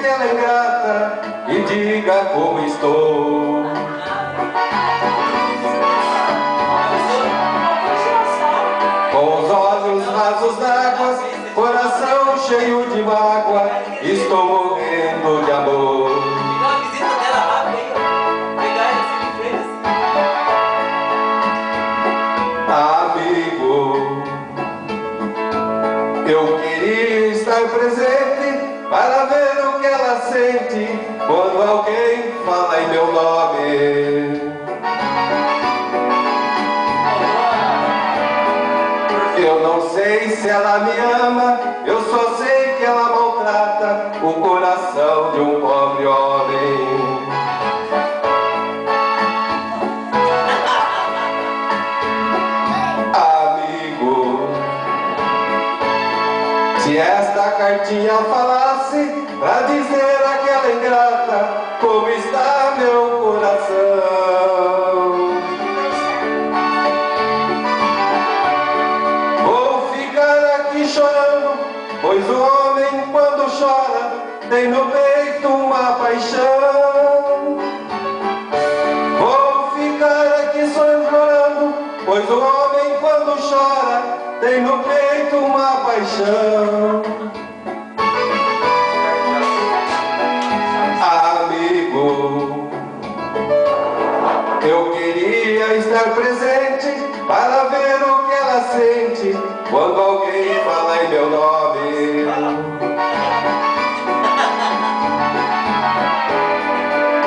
aquela ingrata e diga como estou. Com os olhos rasos d'água, coração cheio de mágoa, estou morrendo de amor. Amigo, eu queria estar presente para ver o que ela sente quando alguém fala em meu nome. Eu não sei se ela me ama, eu só sei que ela maltrata o coração de um pobre homem. Amigo, se esta cartinha falasse pra dizer àquela ingrata como está meu coração, vou ficar aqui chorando, pois o homem quando chora tem no peito uma paixão. Vou ficar aqui chorando, pois o homem quando chora tem no peito uma paixão. Amigo, eu queria estar presente para ver o que ela sente quando alguém fala em meu nome.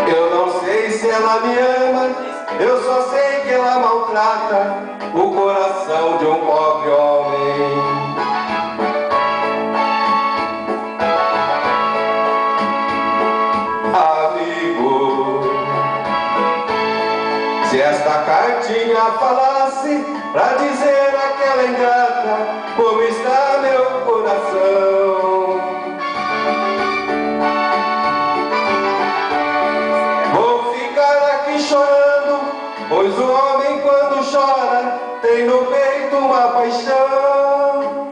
Eu não sei se ela me ama, eu só sei que ela maltrata o coração de um pobre homem. Amigo, se esta cartinha falasse pra dizer àquela ingrata como está meu coração, vou ficar aqui chorando, pois o homem quando chora tem no peito uma paixão.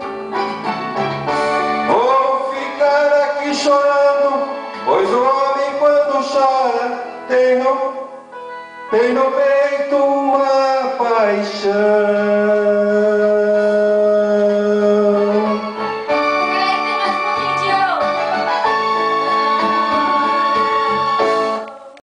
Vou ficar aqui chorando, pois o homem quando chora tem no peito uma paixão.